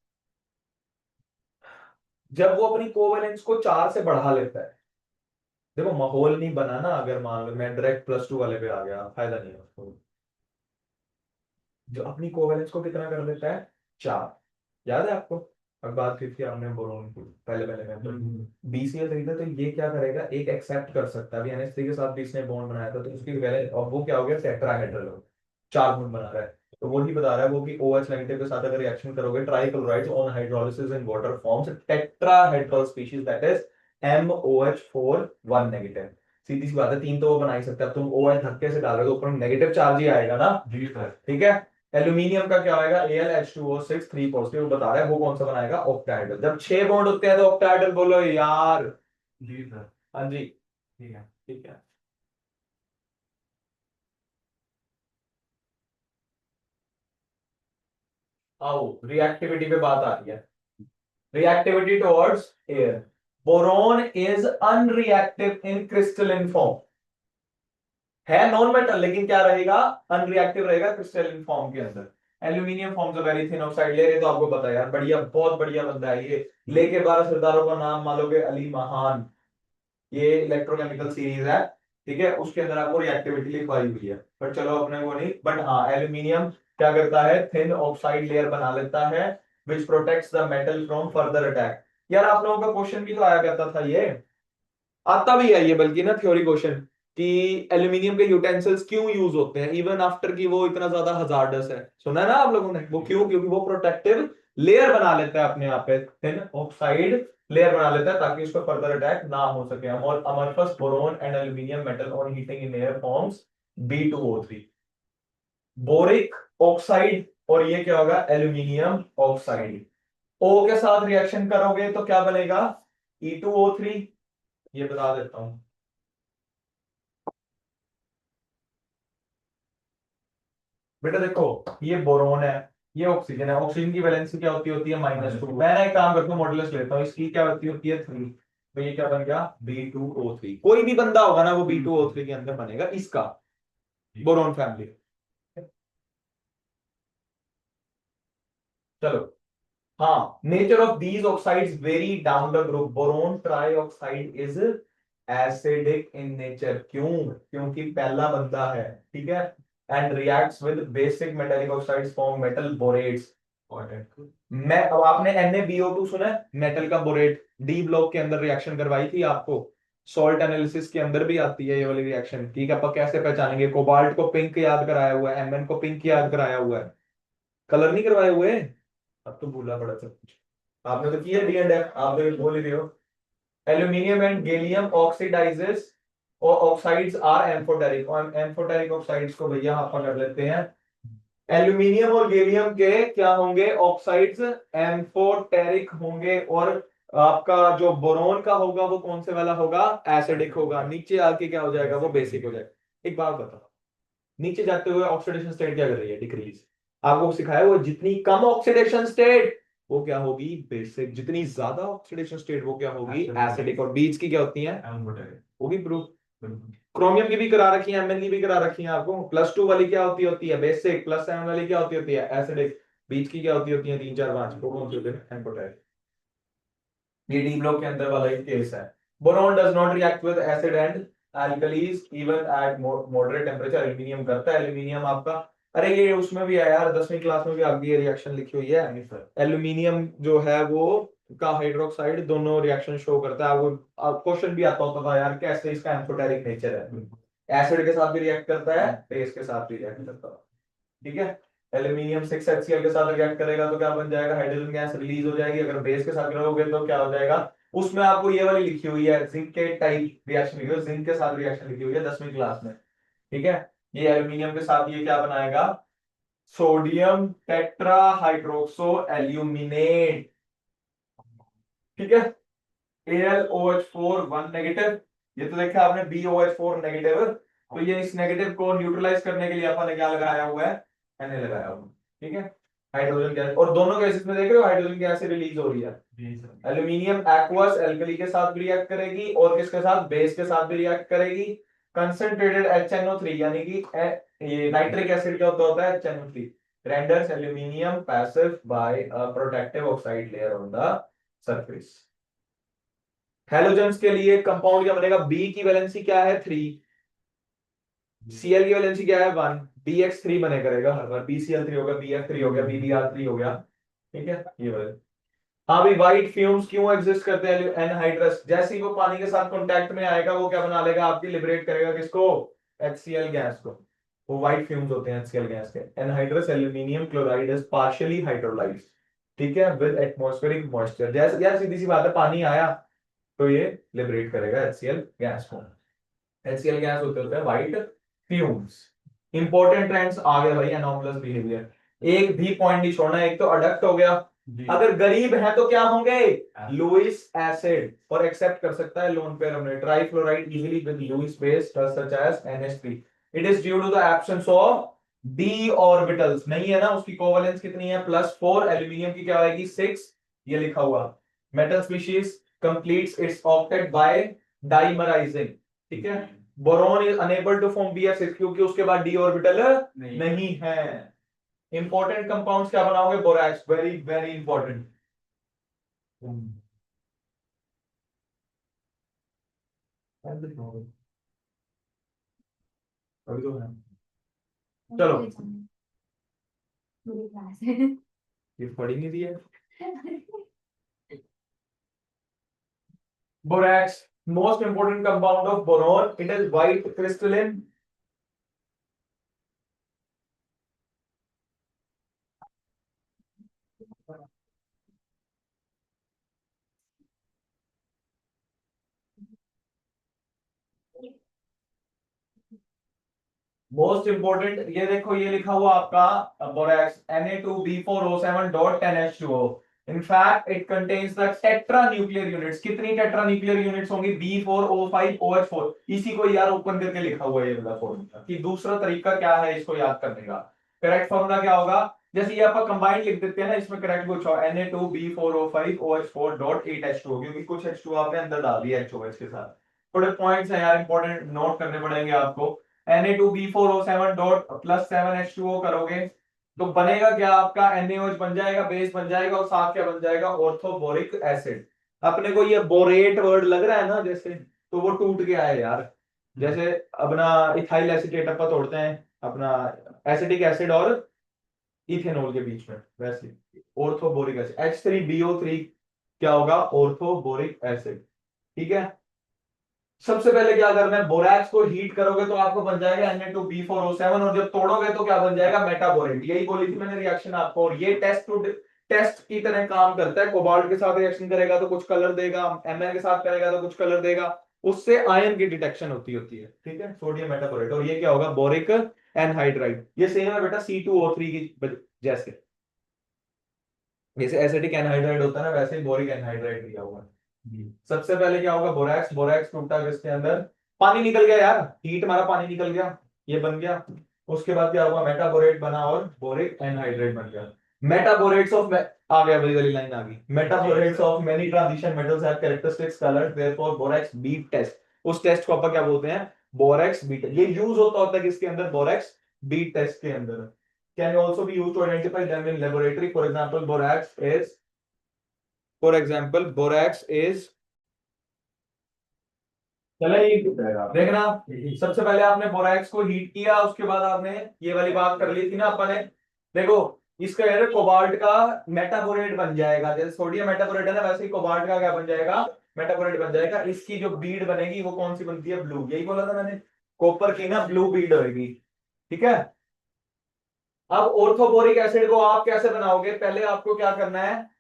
जब वो अपनी कोवेलेंस को 4 से बढ़ा लेता है, देखो माहौल नहीं बना ना, अगर मान लो मैं डायरेक्ट +2 वाले पे आ गया, फायदा नहीं है उसको। जो अपनी कोवेलेंस को कितना कर देता है? 4। याद है आपको? अब बात की थी हमने बोरोन की, पहले पहले में BCl3 था, तो ये क्या करेगा? एक एक्सेप्ट कर सकता है। अभी NH3 के साथ भी इसने बॉन्ड बनाया था, तो उसकी वैलेंस, और वो क्या हो गया? टेट्राहेड्रल हो, 4 बॉन्ड बना रहा है। तो वही बता रहा है वो कि OH नेगेटिव के साथ अगर रिएक्शन करोगे trichlorides on hydrolysis in water forms tetrahedral species that is MOH4 1 negative. सीधी सी बात है, तीन तो वो बना ही सकते हैं। अब तुम OH धक्के से डालोगे तो ऊपर नेगेटिव चार्ज ही आएगा ना। जी सर। ठीक है। एल्यूमिनियम का क्या होगा, AlH2O6 3 पॉजिटिव बता रहा है, वो कौन सा बनाएगा, ऑक्टाहेड्रल। जब 6 बॉन्ड होते हैं तो ऑक्टाहेड्रल बोलो यार। जी सर। हाँ जी ठीक है। ठीक है। आओ रिएक्टिविटी पे बात आ रही है। Reactivity towards air, boron is unreactive in crystalline form, है नॉन मेटल लेकिन क्या रहेगा, अनरिएक्टिव रहेगा क्रिस्टलिन फॉर्म के अंदर। Aluminium forms a very thin oxide layer, तो आपको पता है यार, बढ़िया बहुत बढ़िया बंदा है ये। लेके 12 सरदारों का नाम मान लोगे, अली महान, ये इलेक्ट्रोकेमिकल सीरीज है। ठीक है, उसके अंदर आपको रिएक्टिविटी लिखवाई हुई है, पर चलो अपने को नहीं। बट हाँ, एल्यूमिनियम क्या करता है, थिन ऑक्साइड लेयर बना लेता है which protects the metal from further attack. यार आप लोगों का क्वेश्चन भी तो आया करता था, ये आता भी है ये, बल्कि ना थ्योरी क्वेश्चन, कि एल्यूमिनियम के यूटेंसिल्स क्यों यूज होते हैं इवन आफ्टर कि वो इतना ज्यादा हजार्डस है। सुना है ना आप लोगों ने, वो क्यों, क्योंकि वो प्रोटेक्टिव लेयर बना लेता है अपने आप पे, थिन ऑक्साइड लेयर बना लेता है ताकि उसको फर्दर अटैक ना हो सके। Amorphous boron and aluminium metal on heating in air forms B2O3 boric oxide, और ये क्या होगा, एल्यूमिनियम ऑक्साइड। O के साथ रिएक्शन करोगे तो क्या बनेगा, E2O3। ये बता देता हूं, बेटा देखो, ये बोरोन है, ये ऑक्सीजन है। ऑक्सीजन की वैलेंसी क्या होती है -2। मैं ना एक काम करता हूँ, मॉडुलस लेता हूँ, इसकी क्या होती है 3। तो ये क्या बन गया, B2O3। कोई भी बंदा होगा ना वो B2O3 के अंदर बनेगा, इसका बोरोन फैमिली। चलो, हाँ, nature of these oxides very down the group. Boron trioxide is acidic in nature, क्यों, क्योंकि पहला बंदा है। ठीक है, and reacts with basic metallic oxides form metal बोरेट्स। मैं, अब आपने NaBO2 सुना है, मेटल का बोरेट, डी ब्लॉक के अंदर रिएक्शन करवाई थी आपको, सॉल्ट एनालिसिस के अंदर भी आती है ये वाली रिएक्शन। ठीक है, आप कैसे पहचानेंगे, कोबाल्ट को पिंक याद कराया हुआ है, Mn को पिंक याद कराया हुआ है, कलर नहीं करवाए हुए। अब तो भूला पड़ा सब कुछ, आपने तो किया डी एंड एफ, आप तो बोल ही रहे हो। एल्यूमिनियम एंड गैलियम ऑक्सीडाइजेस और ऑक्साइड्स आर एम्फोटेरिक, और एम्फोटेरिक ऑक्साइड्स को भैया आप कर लेते हैं। एल्यूमिनियम और गैलियम के क्या होंगे, ऑक्साइड्स एम्फोटेरिक होंगे, और आपका जो बोरोन का होगा वो कौन से वाला होगा, एसिडिक होगा। नीचे आके क्या हो जाएगा, वो बेसिक हो जाएगा। एक बात बताओ, नीचे जाते हुए ऑक्सीडेशन स्टेट क्या कर रही है, डिक्रीज। आपको सिखाया वो जितनी कम ऑक्सीडेशन स्टेट वो क्या होगी, बेसिक, जितनी ज्यादा ऑक्सीडेशन स्टेट वो क्या होगी, एसिडिक। और बीच की क्या होती है, होगी प्रूफ। क्रोमियम की भी करा रखी है, Mn की भी करा रखी है आपको। +2 वाली क्या होती है बेसिक, +7 वाली क्या होती है एसिडिक, बीच की क्या होती है 3 4 5, वो कौन सी होती है, एम्फोटेरिक। ये डी ब्लॉक के अंदर वाला ही केस है। Boron does not react with acid and alkalis even at moderate temperature. Aluminium करता है, एल्यूमिनियम आपका, अरे ये उसमें भी है यार, 10वीं क्लास में भी आपकी ये रिएक्शन लिखी हुई है। एल्यूमिनियम जो है वो का हाइड्रोक्साइड दोनों रिएक्शन शो करता है। वो क्वेश्चन भी आता होता था यार, कैसे इसका एम्फोटेरिक नेचर है, एसिड के साथ भी रिएक्ट करता है, बेस के साथ भी रिएक्ट करता है। ठीक है, एल्यूमिनियम 6HCl के साथ रिएक्ट करेगा तो क्या बन जाएगा, हाइड्रोजन गैस रिलीज हो जाएगी। अगर बेस के साथ करोगे तो क्या हो जाएगा, उसमें आपको ये वाली लिखी हुई है, जिंक के टाइप रिएक्शन लिखी हुई है, जिंक के साथ रिएक्शन लिखी हुई है 10वीं क्लास में। ठीक है, ये एल्यूमिनियम के साथ ये क्या बनाएगा, सोडियम टेट्रा हाइड्रोक्सो एल्यूमिनेट। ठीक है, AlOH4 1 नेगेटिव, ये तो देखा आपने BOH4 नेगेटिव। तो ये इस नेगेटिव को न्यूट्रलाइज करने के लिए अपन क्या लगाया हुआ है, Na लगाया हुआ है। ठीक है, हाइड्रोजन गैस, और दोनों केसेस में देख रहे हो हाइड्रोजन गैस रिलीज हो रही है। एल्यूमिनियम एक्वस एल्कली के साथ भी रिएक्ट करेगी, और किसके साथ, बेस के साथ भी रिएक्ट करेगी। कंसंट्रेटेड HNO3 यानी कि ये नाइट्रिक एसिड क्या होता है, HNO3 renders aluminium passive by a protective oxide layer on the surface. Halogens के लिए कंपाउंड क्या बनेगा, बी की वैलेंसी क्या है 3, Cl की वैलेंसी क्या है 1, BX3 बने करेगा हर बार, BCl3 हो गया, BF3 हो गया, BBr3 हो गया। ठीक है, ये वाले। हाँ भाई, व्हाइट फ्यूम्स क्यों एग्जिस्ट करते हैं, एनहाइड्रस, जैसे ही वो पानी के साथ कांटेक्ट में आएगा वो क्या बना लेगा, आपकी लिबरेट करेगा किसको, HCl गैस को। वो व्हाइट फ्यूम्स होते हैं HCl गैस के। Anhydrous aluminium chloride is partially hydrolysed, ठीक है, विद एटमॉस्फेरिक मॉइस्चर। जैसे यार सीधी सी बात है, पानी आया तो ये लिबरेट करेगा HCl गैस को। HCl गैस होते हैं व्हाइट फ्यूम्स। इंपॉर्टेंट ट्रेंड्स आ गए भाई, एनोमलस बिहेवियर। एक भी पॉइंट नहीं छोड़ना। एक तो अडक्ट हो गया, जी। अगर गरीब है तो क्या होंगे, लुइस एसिड, और एक्सेप्ट कर सकता है लोन पेयर हमने trifluoride easily with Lewis base such as NH3। It is due to the absence of d orbitals. नहीं है ना, उसकी कोवेलेंस कितनी है +4, एल्यूमिनियम की क्या आएगी 6, ये लिखा हुआ। Metal species completes its octet by dimerizing, ठीक है। Boron is unable to form BF6 क्योंकि उसके बाद d ऑर्बिटल नहीं है। इंपॉर्टेंट कंपाउंड्स क्या बनाओगे, बोरैक्स, वेरी वेरी इंपॉर्टेंट। अभी तो है, चलो मेरी क्लास है। ये पढ़ ही नहीं दिया। Borax, most important compound of boron, it is white crystalline. Most important, ये देखो ये लिखा हुआ आपका borax Na2B4O7.10H2O। In fact, it contains the tetranuclear units। कितनी tetranuclear units होंगी, B4O5OH4। इसी को यार ओपन करके लिखा हुआ है ये वाला फॉर्मूला, कि दूसरा तरीका क्या है इसको याद करने का। करेक्ट फॉर्मूला क्या होगा, जैसे ये आप कंबाइंड लिख देते हैं ना, इसमें करेक्ट कुछ हो Na2B4O5OH4.8H2O, क्योंकि कुछ H2O आपने अंदर डाल दिया HOH के साथ। थोड़े पॉइंट्स हैं यार इंपॉर्टेंट, नोट करने पड़ेंगे आपको। Na2B4O7 +7H2O करोगे तो बनेगा क्या, आपका NaOH बन जाएगा, बेस बन जाएगा, और साथ क्या बन जाएगा, ऑर्थोबोरिक एसिड। अपने को ये बोरेट वर्ड लग रहा है ना जैसे, तो वो टूट गया है यार। जैसे अपना इथाइल एसीटेट अपन तोड़ते हैं अपना एसिटिक एसिड और इथेनॉल के बीच में, वैसे ऑर्थोबोरिक एसिड H3BO3 क्या होगा, ऑर्थोबोरिक एसिड, ठीक है। सबसे पहले क्या करना है, बोरैक्स को हीट करोगे तो आपको बन जाएगा Na2B4O7, और जब तोड़ोगे तो क्या बन जाएगा, मेटाबोरेट। यही बोली थी मैंने रिएक्शन आपको, और ये टेस्ट की तरह काम करता है। कोबाल्ट के साथ रिएक्शन करेगा तो कुछ कलर देगा, Mn के साथ करेगा तो कुछ कलर देगा, उससे आयन की डिटेक्शन होती है, ठीक है, सोडियम मेटाबोरेट। और ये क्या होगा, बोरिक एनहाइड्राइड। ये सेम है बेटा C2O3 की जैसे, जैसे एसिटिक एनहाइड्राइड होता है ना, वैसे ही बोरिक एनहाइड्राइड दिया हुआ है। सबसे पहले क्या होगा, बोरैक्स, बोरैक्स टूटा किसके अंदर, पानी निकल गया यार, हीट मारा पानी निकल गया, ये बन गया। उसके बाद क्या हुआ, मेटाबोरेट बना और बोरिक एनहाइड्रेट बन गया। मेटाबोरेट्स ऑफ, आ गया वही वाली लाइन आ गई, metaborates of many transition metals have characteristics colours, therefore borax bead test. उस टेस्ट को अपन क्या बोलते हैं, बोरैक्स बीट। ये यूज होता है किसके अंदर, बोरैक्स बीट टेस्ट के अंदर। Can also be used to identify them in laboratory. For example borax is चले देखना। सबसे पहले आपने बोरैक्स को हीट किया, उसके बाद आपने ये वाली बात कर ली थी ना अपन ने, देखो इसका यार कोबाल्ट का मेटाबोरेट बन जाएगा, जैसे सोडियम मेटाबोरेट है ना, वैसे ही कोबाल्ट का क्या बन जाएगा, मेटाबोरेट बन जाएगा। इसकी जो बीड बनेगी वो कौन सी बनती है, ब्लू। यही बोला था मैंने, कॉपर की ना ब्लू बीड होगी, ठीक है। अब ऑर्थोबोरिक एसिड को आप कैसे बनाओगे, पहले आपको क्या करना है,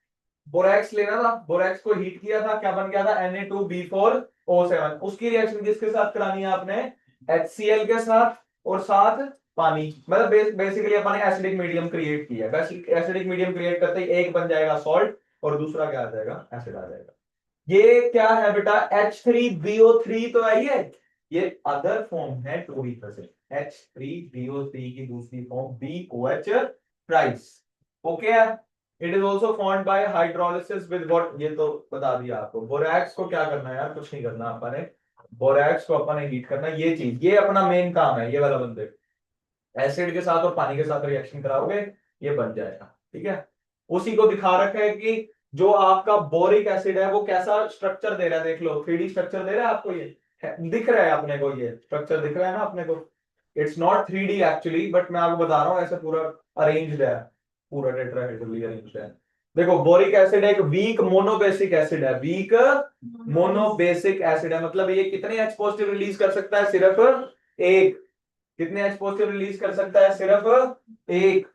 बोरैक्स लेना था, बोरैक्स को हीट किया था, क्या बन गया था, Na2B4O7। उसकी रिएक्शन किसके साथ करानी है आपने, HCl के साथ, और साथ पानी। मतलब बेसिकली अपन ने एसिडिक मीडियम क्रिएट किया। बेसिक एसिडिक मीडियम क्रिएट करते ही एक बन जाएगा सॉल्ट, और दूसरा क्या आ जाएगा, एसिड आ जाएगा। ये क्या है बेटा, H3BO3 तो है ये अदर फॉर्म है टू बी प्रेजेंट। H3BO3 की दूसरी फॉर्म BOH ट्राइस, ओके है। It is also formed by hydrolysis with what, ये तो बता दिया आपको। बोरैक्स को क्या करना है यार, कुछ नहीं करना अपन ने, बोरैक्स को अपन ने हीट करना, ये चीज, ये अपना मेन काम है। ये वाला बंदे एसिड के साथ और पानी के साथ रिएक्शन कराओगे, ये बन जाएगा, ठीक है। उसी को दिखा रखा है कि जो आपका बोरिक एसिड है वो कैसा स्ट्रक्चर दे रहा है, देख लो 3D स्ट्रक्चर दे रहा है आपको, ये दिख रहा है अपने को, ये स्ट्रक्चर दिख रहा है ना अपने को। It's not 3D actually, but मैं आपको बता रहा हूँ ऐसे पूरा अरेंज्ड है, पूरा टेट्राहेड्रली अरेंज्ड है। देखो बोरिक एसिड एक वीक मोनोबेसिक एसिड है, वीक मोनोबेसिक एसिड है, मतलब ये कितने H पॉजिटिव रिलीज कर सकता है, सिर्फ एक। कितने H पॉजिटिव रिलीज कर सकता है? सिर्फ एक।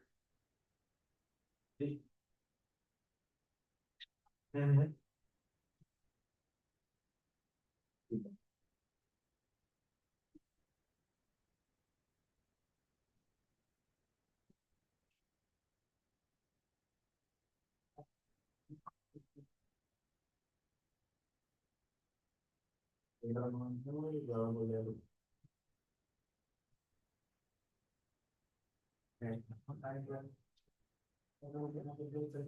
हम्म।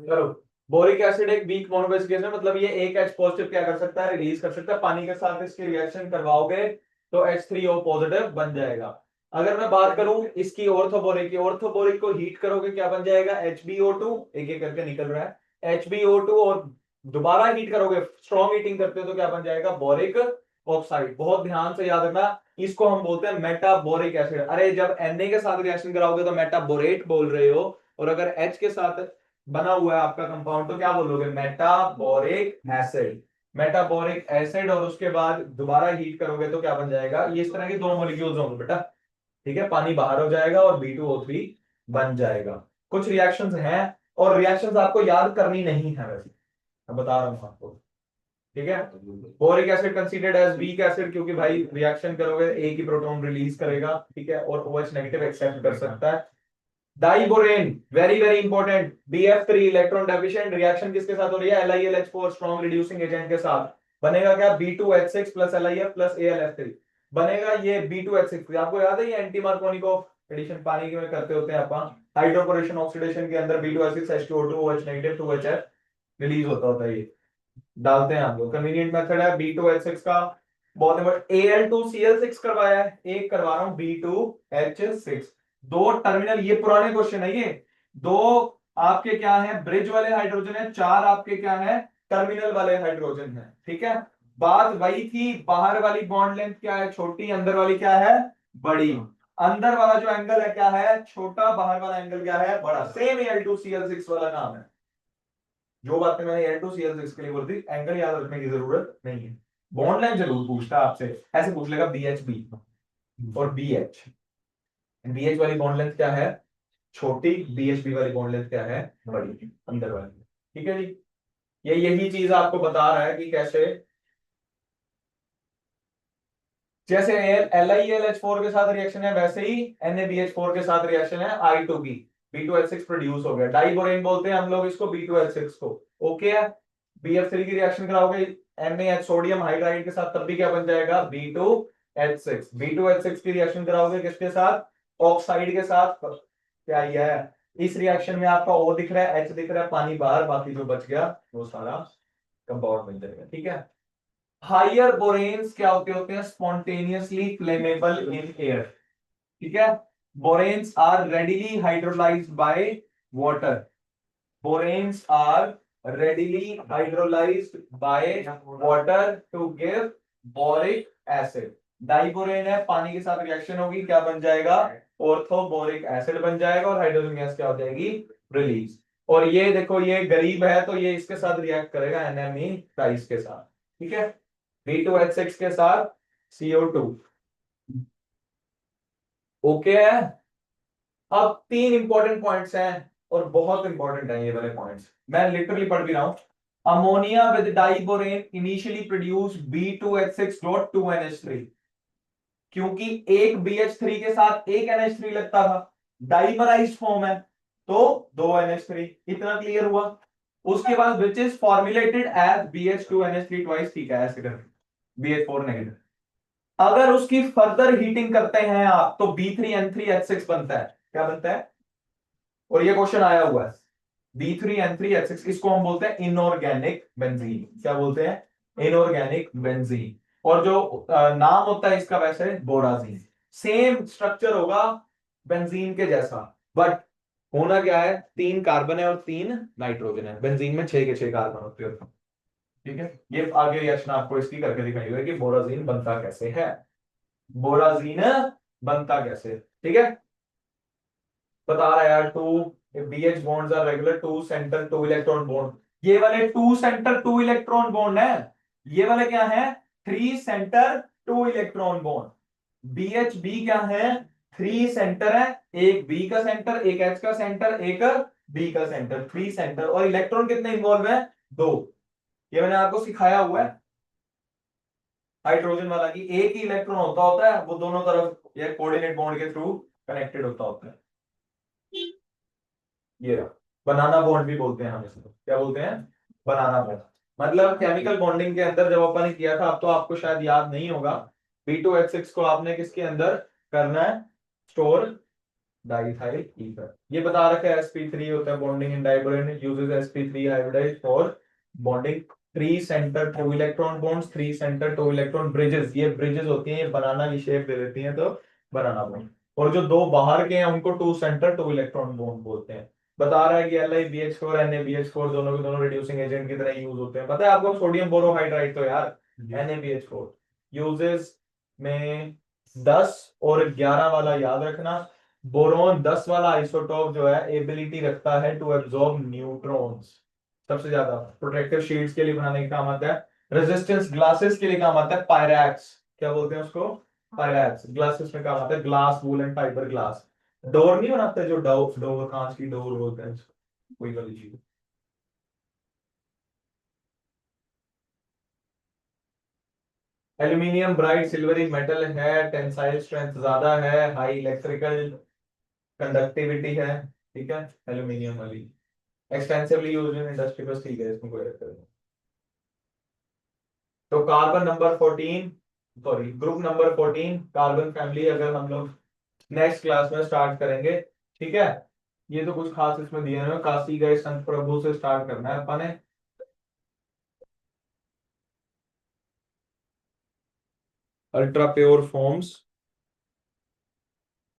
चलो, बोरिक एसिड एक वीक मोनोबेस केस है, मतलब ये एक H पॉजिटिव क्या कर सकता है? रिलीज कर सकता है। पानी के साथ इसकी रिएक्शन करवाओगे तो H3O पॉजिटिव बन जाएगा। अगर मैं बात करूं इसकी ऑर्थोबोरिक की, ऑर्थोबोरिक को हीट करोगे क्या बन जाएगा? HbO2, एक एक करके निकल रहा है HbO2, और दोबारा हीट करोगे, स्ट्रॉन्ग हीटिंग करते हो तो क्या बन जाएगा? Boric oxide. बहुत ध्यान से याद रखना, इसको हम बोलते हैं मेटाबोरिक एसिड। अरे जब Na के साथ रिएक्शन कराओगे तो मेटाबोरेट बोल रहे हो, और अगर H के साथ बना हुआ है आपका कंपाउंड तो क्या बोलोगे? मेटाबोरिक एसिड। मेटाबोरिक एसिड, और उसके बाद दोबारा हीट करोगे तो क्या बन जाएगा? ये इस तरह के दो मॉलिक्यूल्स होंगे बेटा, ठीक है। पानी बाहर हो जाएगा और B2O3 बन जाएगा। कुछ रिएक्शंस हैं, और रिएक्शंस आपको याद करनी नहीं है वैसे, मैं बता रहा हूं आपको, ठीक है। Boric acid considered as weak acid, क्योंकि भाई रिएक्शन करोगे एक ही प्रोटॉन रिलीज करेगा, ठीक है, और OH नेगेटिव एक्सेप्ट कर सकता है। Diborane, very very important, BF3 electron deficient, reaction किसके साथ हो रही है? LiLH4 स्ट्रॉन्ग रिड्यूसिंग एजेंट के साथ। बनेगा क्या? B2H6 plus LiF plus AlF3 बनेगा। ये B2H6 आपको याद है, ये एंटी मार्कोनिकोव एडिशन पानी में करते होते हैं अपन, हाइड्रोपोरेशन ऑक्सीडेशन के अंदर B2H6 H2O2 OH negative 2HF release होता है, ये डालते हैं हम लोग। कन्वीनियंट मेथड है B2H6 का। बहुत इंपॉर्टेंट, Al2Cl6 करवाया है, एक करवा रहा हूं B2H6। दो टर्मिनल, ये पुराने क्वेश्चन है, ये दो आपके क्या है? ब्रिज वाले हाइड्रोजन है, चार आपके क्या है? टर्मिनल वाले हाइड्रोजन है, ठीक है। बात वही थी, बाहर वाली बॉन्ड लेंथ क्या है? छोटी, अंदर वाली क्या है? बड़ी। अंदर वाला जो एंगल है क्या है? छोटा, बाहर वाला एंगल क्या है? बड़ा। सेम Al2Cl6 वाला नाम है। जो बातें मैंने Al2Cl6 के लिए बोल दी, एंगल याद रखने की जरूरत नहीं है। बॉन्ड लाइन जरूर पूछता है आपसे, ऐसे पूछ लेगा BHB और BH। BH वाली बॉन्ड लेंथ क्या है? छोटी। BHB वाली बॉन्ड लेंथ क्या है? बड़ी, अंदर वाली, ठीक है जी। ये यही चीज आपको बता रहा है कि कैसे, जैसे LiLH4 के साथ रिएक्शन है वैसे ही NaBH4 के साथ रिएक्शन है I2 की, B2H6 प्रोड्यूस हो गया। डाइबोरेन बोलते हैं हम लोग इसको, B2H6 को। ओके है। BF3 की रिएक्शन कराओगे NaH सोडियम हाइड्राइड के साथ, तब भी क्या बन जाएगा? B2H6। B2H6 की रिएक्शन कराओगे किसके साथ? ऑक्साइड के साथ। क्या ये है? इस रिएक्शन में आपका O दिख रहा है, H दिख रहा है, पानी बाहर, बाकी जो बच गया वो सारा कंपाउंड बन जाएगा, ठीक है। हायर बोरेन्स क्या होते हैं? स्पॉन्टेनियसली फ्लेमेबल इन एयर, ठीक है। Boranes are readily hydrolysed by water. बोरेन्स आर readily hydrolyzed by water to give boric acid। Diborane है, पानी के साथ रिएक्शन होगी, क्या बन जाएगा? ऑर्थोबोरिक एसिड बन जाएगा, और हाइड्रोजन गैस क्या हो जाएगी? रिलीज। और ये देखो, ये गरीब है तो ये इसके साथ रिएक्ट करेगा NME प्राइस के साथ, ठीक है। B2H6 के साथ CO2। ओके है। अब तीन इंपॉर्टेंट पॉइंट्स हैं, और बहुत इंपॉर्टेंट है ये वाले पॉइंट्स, मैं लिटरली पढ़ भी रहा हूं। Ammonia with diborane initially produce B2H6.2NH3, क्योंकि एक BH3 के साथ एक NH3 लगता था, डाइमराइज्ड फॉर्म है तो दो NH3। इतना क्लियर हुआ? उसके बाद which is formulated as BH2NH3 twice, ठीक है, ऐसे कर BH4 नेगेटिव। अगर उसकी फर्दर हीटिंग करते हैं आप तो B3N3H6 बनता है। क्या बनता है? और ये क्वेश्चन आया हुआ है, B3N3H6, इसको हम बोलते हैं इनऑर्गेनिक बेंजीन। क्या बोलते हैं? Inorganic benzene. और जो नाम होता है इसका वैसे बोराजीन। सेम स्ट्रक्चर होगा बेंजीन के जैसा, बट होना क्या है? तीन कार्बन है और तीन नाइट्रोजन है। बेंजीन में 6 के 6 कार्बन होते हैं, ठीक है। ये आगे रिएक्शन आपको इसकी करके दिखाई हुई है कि बोराजीन बनता कैसे है। बोराजीन बनता कैसे, ठीक है। बता रहा है यार, two BH bonds are regular two centre two electron bond. ये वाले two centre two electron bond है, ये वाले क्या है? Three centre two electron bond. BHB क्या है? 3 सेंटर है, एक बी का सेंटर, एक एच का सेंटर, एक बी का सेंटर, 3 सेंटर। और इलेक्ट्रॉन कितने इन्वॉल्व है? 2। ये मैंने आपको सिखाया हुआ है हाइड्रोजन वाला की एक ही इलेक्ट्रॉन होता है, वो दोनों तरफ ये कोऑर्डिनेट बॉन्ड के थ्रू कनेक्टेड होता है। ये रहा, बनाना बॉन्ड भी बोलते हैं हम इसको, क्या बोलते हैं? बनाना बॉन्ड। मतलब केमिकल बॉन्डिंग के अंदर जब अपन ने किया था, अब तो आपको शायद याद नहीं होगा, B2H6 को आपने किसके अंदर करना है? Store diethyl ether. ये बता रखा है sp3 होता है bonding in diborane, uses sp3 hybridise for bonding 3 centre 2 electron bonds, 3 centre 2 electron bridges. ये ब्रिजेस होती हैं, ये बनाना की शेप दे देती हैं, तो बनाना बॉन्ड। और जो दो बाहर के हैं उनको 2 सेंटर 2 इलेक्ट्रॉन बॉन्ड बोलते हैं। बता रहा है कि LiBH4 NaBH4 दोनों के दोनों रिड्यूसिंग एजेंट की तरह यूज होते हैं। पता है आपको सोडियम बोरोहाइड्राइड तो यार NaBH4 यूजेस में 10 और 11 वाला याद रखना। बोरोन 10 वाला आइसोटोप जो है एबिलिटी रखता है टू एब्जॉर्ब न्यूट्रॉन्स, सबसे ज्यादा प्रोटेक्टिव शीट्स के लिए बनाने के काम आता है। रेजिस्टेंस ग्लासेस के लिए काम आता है, पायरैक्स, क्या बोलते हैं उसको? पायरैक्स। ग्लासेस में काम आता है, glass wool and fibre glass. Door नहीं बनाते जो डोर डोर कांच की डोर बोलते हैं इसको, कोई वाली चीज। एल्यूमिनियम ब्राइट सिल्वरी मेटल है, टेंसाइल स्ट्रेंथ ज्यादा है, हाई इलेक्ट्रिकल कंडक्टिविटी है, ठीक है एल्यूमिनियम वाली। एक्सटेंसिवली यूज्ड इन इंडस्ट्री, बस ठीक है, इसमें कोई दिक्कत नहीं। तो carbon number 14, sorry group number 14 carbon family अगर हम लोग नेक्स्ट क्लास में स्टार्ट करेंगे, ठीक है। ये तो कुछ खास इसमें दिए हैं, काशी गए संत प्रभु से स्टार्ट करना है अपन ने। Ultra pure forms,